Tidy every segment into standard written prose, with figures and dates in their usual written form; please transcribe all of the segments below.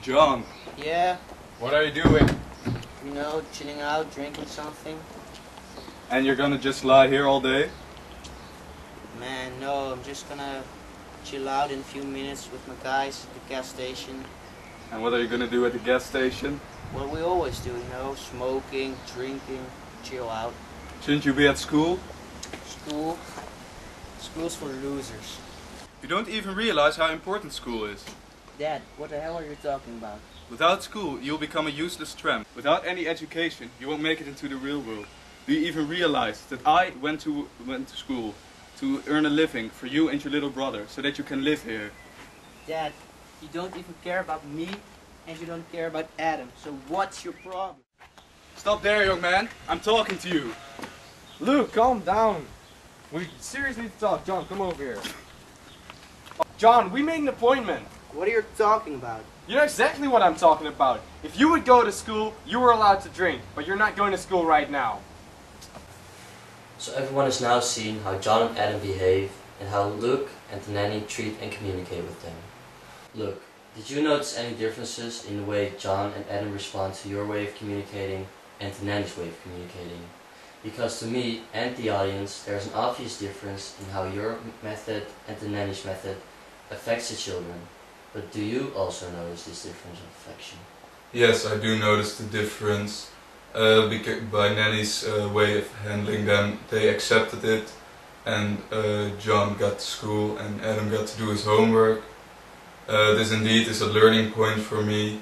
John, Yeah, what are you doing? you know, chilling out, drinking something. And you're gonna just lie here all day? Man, no, I'm just gonna chill out in a few minutes with my guys at the gas station. And what are you gonna do at the gas station? What we always do, you know, smoking, drinking, chill out. Shouldn't you be at school? School. School's for losers. You don't even realize how important school is. Dad, what the hell are you talking about? Without school, you'll become a useless tramp. Without any education, you won't make it into the real world. Do you even realize that I went to school to earn a living for you and your little brother, so that you can live here? Dad, you don't even care about me, and you don't care about Adam, so what's your problem? Stop there, young man. I'm talking to you. Luke, calm down. We seriously need to talk. John, come over here. John, we made an appointment. What are you talking about? You know exactly what I'm talking about. If you would go to school, you were allowed to drink, but you're not going to school right now. So everyone has now seen how John and Adam behave and how Luke and the nanny treat and communicate with them. Luke, did you notice any differences in the way John and Adam respond to your way of communicating and the nanny's way of communicating? Because to me and the audience, there's an obvious difference in how your method and the nanny's method affects the children. But do you also notice this difference of affection? Yes, I do notice the difference. Because by Nanny's way of handling them, they accepted it, and John got to school and Adam got to do his homework. This indeed is a learning point for me.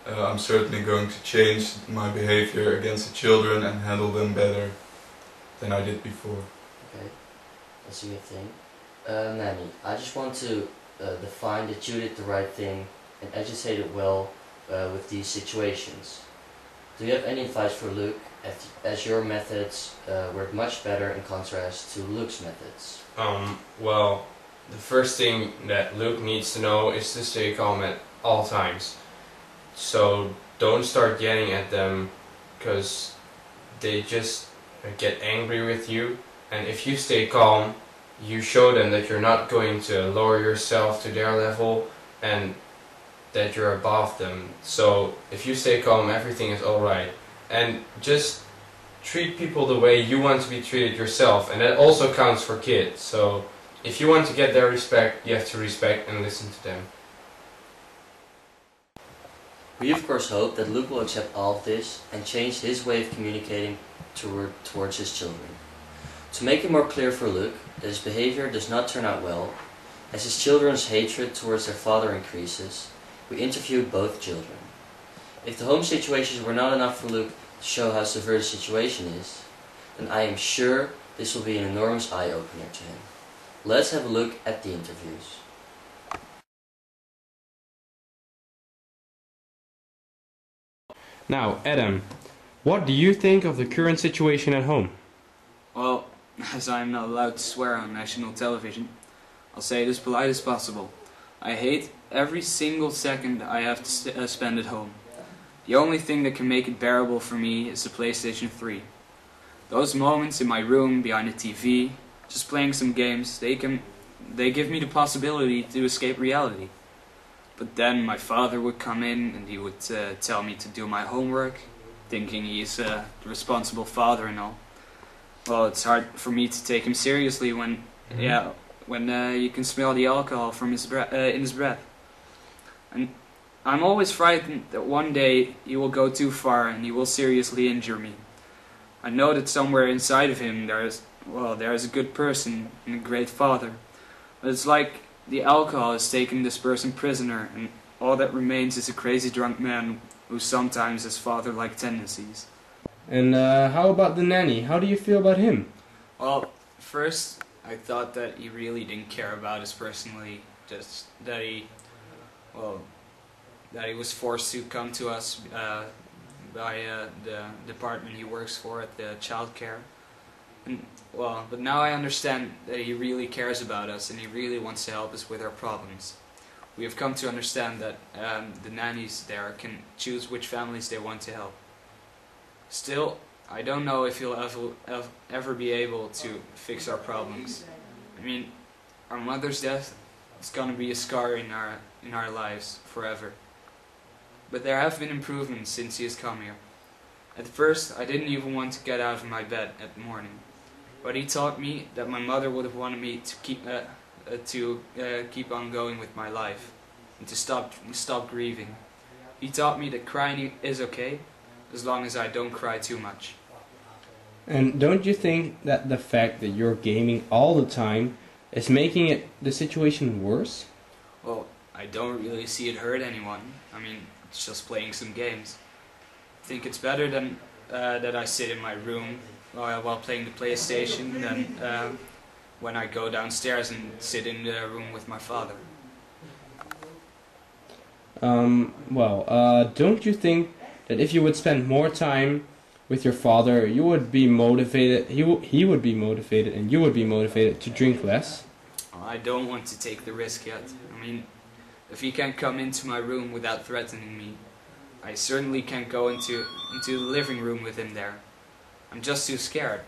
I'm certainly going to change my behavior against the children and handle them better than I did before. Okay, that's a good thing. Nanny, I just want to define that you did the right thing and agitated well with these situations. Do you have any advice for Luke, as your methods work much better in contrast to Luke's methods? Well, the first thing that Luke needs to know is to stay calm at all times. So don't start yelling at them, because they just get angry with you. And if you stay calm, you show them that you're not going to lower yourself to their level and that you're above them. So if you stay calm, everything is alright. And just treat people the way you want to be treated yourself, and that also counts for kids. So if you want to get their respect, you have to respect and listen to them. We of course hope that Luke will accept all of this and change his way of communicating towards his children. To make it more clear for Luke that his behavior does not turn out well, as his children's hatred towards their father increases, we interviewed both children. If the home situations were not enough for Luke to show how severe the situation is, then I am sure this will be an enormous eye-opener to him. Let's have a look at the interviews. Now, Adam, what do you think of the current situation at home? Well, as I am not allowed to swear on national television, I'll say it as polite as possible. I hate every single second I have to spend at home. The only thing that can make it bearable for me is the PlayStation 3. Those moments in my room behind the TV, just playing some games, they give me the possibility to escape reality. But then my father would come in and he would tell me to do my homework, thinking he's the responsible father and all. Well, it's hard for me to take him seriously when, you can smell the alcohol from his in his breath. And I'm always frightened that one day he will go too far and he will seriously injure me. I know that somewhere inside of him there is a good person and a great father, but it's like the alcohol has taken this person prisoner, and all that remains is a crazy drunk man who sometimes has father-like tendencies. And how about the nanny? How do you feel about him? Well, first I thought that he really didn't care about us personally, just that he was forced to come to us by the department he works for at the child care. But now I understand that he really cares about us and he really wants to help us with our problems. We have come to understand that the nannies there can choose which families they want to help. Still, I don't know if he'll ever be able to fix our problems. I mean, our mother's death is gonna be a scar in our lives forever. but there have been improvements since he has come here. At first, I didn't even want to get out of my bed at the morning, but he taught me that my mother would have wanted me to keep on going with my life and to stop grieving. He taught me that crying is okay, as long as I don't cry too much. And don't you think that the fact that you're gaming all the time is making the situation worse? Well, I don't really see it hurt anyone. I mean, it's just playing some games. I think it's better than that I sit in my room while playing the PlayStation than when I go downstairs and sit in the room with my father. Don't you think that if you would spend more time with your father, you would be motivated, he would be motivated, and you would be motivated to drink less? I don't want to take the risk yet. I mean, if he can't come into my room without threatening me, I certainly can't go into the living room with him there. I'm just too scared.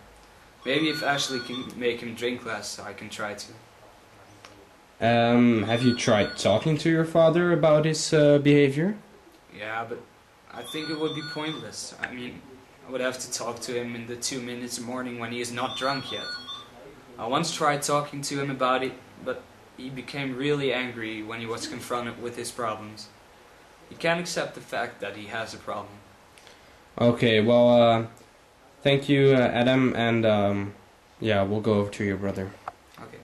Maybe if Ashley can make him drink less, I can try to. Have you tried talking to your father about his behavior? Yeah, but I think it would be pointless. I mean, I would have to talk to him in the 2 minutes a morning when he is not drunk yet. I once tried talking to him about it, but he became really angry when he was confronted with his problems. He can't accept the fact that he has a problem. Okay, well, thank you, Adam, and yeah, we'll go over to your brother. Okay.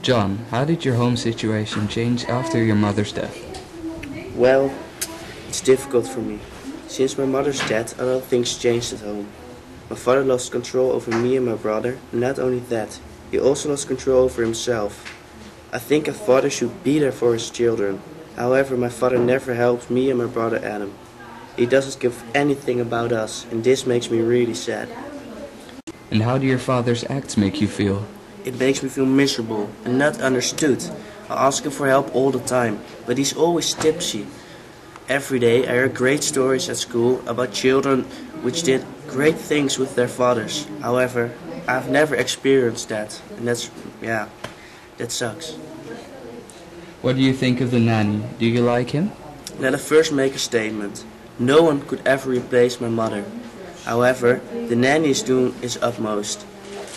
John, how did your home situation change after your mother's death? Well, it's difficult for me. Since my mother's death, a lot of things changed at home. My father lost control over me and my brother, and not only that, he also lost control over himself. I think a father should be there for his children. However, my father never helped me and my brother Adam. He doesn't give anything about us, and this makes me really sad. And how do your father's acts make you feel? It makes me feel miserable and not understood. I ask him for help all the time, but he's always tipsy. Every day I hear great stories at school about children which did great things with their fathers. However, I've never experienced that, and that sucks. What do you think of the nanny? Do you like him? Let us first make a statement. No one could ever replace my mother. However, the nanny is doing his utmost.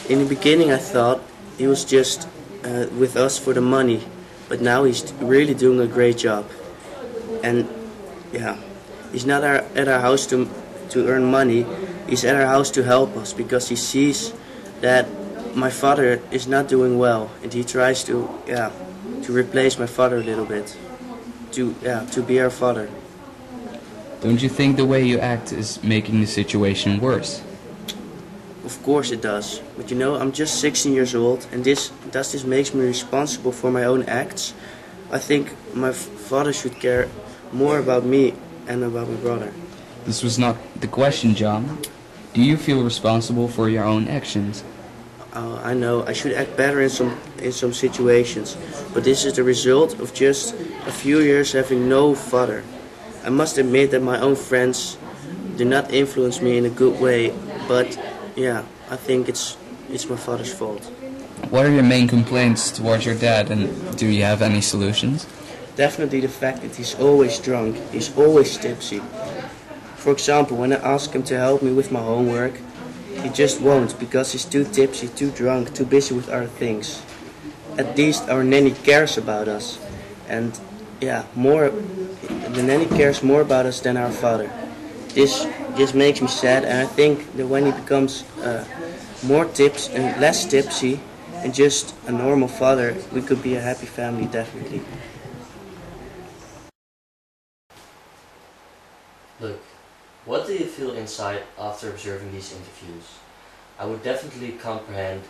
In the beginning I thought he was just with us for the money, but now he's really doing a great job. And yeah, he's not at our house to earn money, he's at our house to help us because he sees that my father is not doing well, and he tries to replace my father a little bit, to be our father. Don't you think the way you act is making the situation worse? Of course it does, but you know, I'm just 16 years old, and this makes me responsible for my own acts? I think my father should care more about me and about my brother. This was not the question, John. Do you feel responsible for your own actions? I know I should act better in some situations, but this is the result of just a few years having no father. I must admit that my own friends do not influence me in a good way, but yeah, I think it's my father's fault. What are your main complaints towards your dad, and do you have any solutions? Definitely the fact that he's always drunk, he's always tipsy. For example, when I ask him to help me with my homework, he just won't because he's too tipsy, too drunk, too busy with other things. At least our nanny cares about us, and the nanny cares more about us than our father. This makes me sad, and I think that when he becomes less tipsy and just a normal father, we could be a happy family, definitely. Look, what do you feel inside after observing these interviews? I would definitely comprehend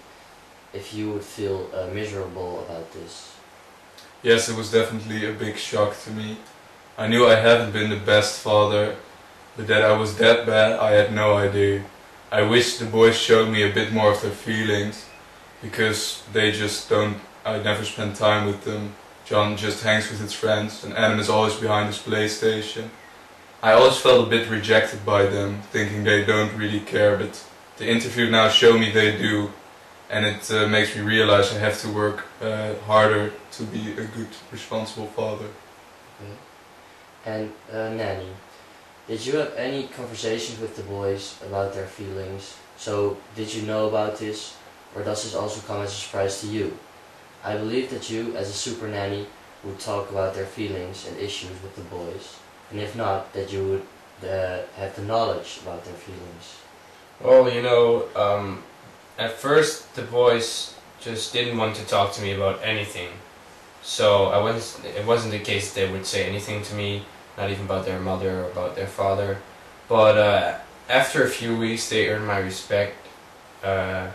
if you would feel miserable about this. Yes, it was definitely a big shock to me. I knew I hadn't been the best father, but that I was that bad, I had no idea. I wish the boys showed me a bit more of their feelings, because they just don't, I never spend time with them. John just hangs with his friends, and Adam is always behind his PlayStation. I always felt a bit rejected by them, thinking they don't really care, but the interview now show me they do. and it makes me realize I have to work harder to be a good, responsible father. Okay. And Nanny, did you have any conversations with the boys about their feelings? So, did you know about this, or does this also come as a surprise to you? I believe that you, as a super nanny, would talk about their feelings and issues with the boys, and if not, that you would have the knowledge about their feelings. Well, you know, at first the boys just didn't want to talk to me about anything. So it wasn't the case that they would say anything to me, not even about their mother or about their father. But after a few weeks, they earned my respect, or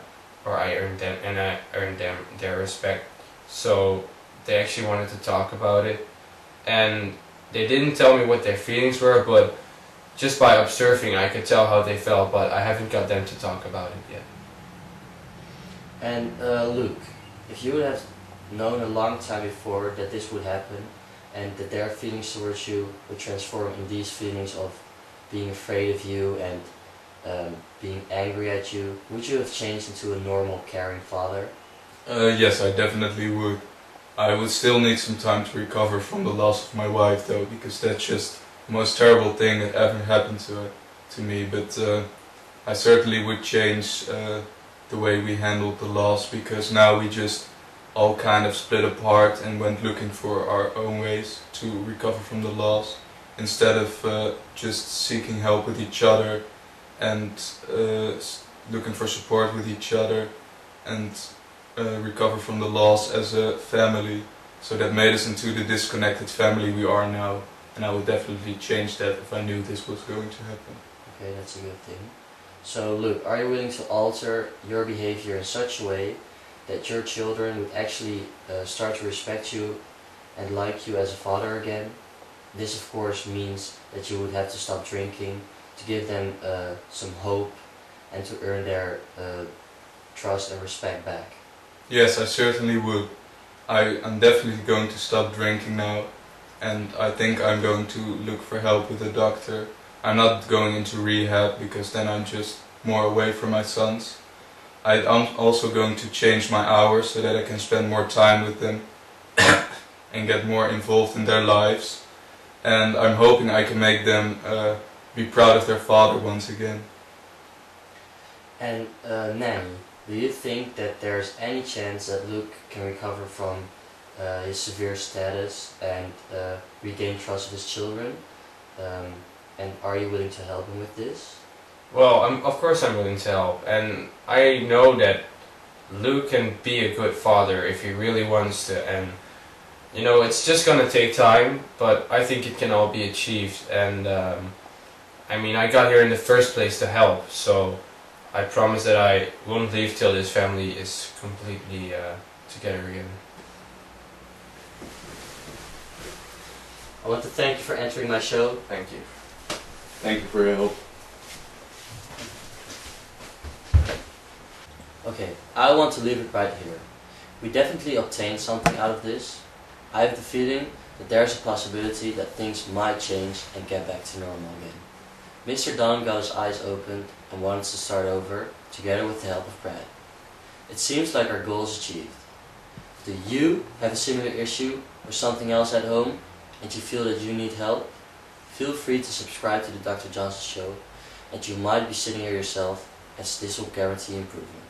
I earned them, and I earned them their respect. So they actually wanted to talk about it, and they didn't tell me what their feelings were, but just by observing I could tell how they felt, but I haven't got them to talk about it yet. And Luke, if you would have known a long time before that this would happen, and that their feelings towards you would transform in these feelings of being afraid of you and being angry at you, would you have changed into a normal, caring father? Yes, I definitely would. I would still need some time to recover from the loss of my wife, though, because that's just the most terrible thing that ever happened to me. But I certainly would change the way we handled the loss, because now we just all kind of split apart and went looking for our own ways to recover from the loss, instead of just seeking help with each other and looking for support with each other and recover from the loss as a family. So that made us into the disconnected family we are now, and I would definitely change that if I knew this was going to happen. Okay, that's a good thing. So Luke, are you willing to alter your behavior in such a way that your children would actually start to respect you and like you as a father again? This of course means that you would have to stop drinking to give them some hope and to earn their trust and respect back. Yes, I certainly would. I'm definitely going to stop drinking now, and I think I'm going to look for help with a doctor. I'm not going into rehab, because then I'm just more away from my sons. I'm also going to change my hours so that I can spend more time with them and get more involved in their lives. And I'm hoping I can make them be proud of their father once again. And Nanny, do you think that there's any chance that Luke can recover from his severe status and regain trust of his children? And are you willing to help him with this? Well, of course I'm willing to help, and I know that Luke can be a good father if he really wants to, and you know, it's just gonna take time, but I think it can all be achieved. And I mean, I got here in the first place to help, so I promise that I won't leave till this family is completely together again. I want to thank you for entering my show. Thank you. Thank you for your help. Okay, I want to leave it right here. We definitely obtained something out of this. I have the feeling that there's a possibility that things might change and get back to normal again. Mr. Don got his eyes opened and wanted to start over, together with the help of Brad. It seems like our goal is achieved. Do you have a similar issue or something else at home, and you feel that you need help? Feel free to subscribe to the Dr. Johnson Show, and you might be sitting here yourself, as this will guarantee improvement.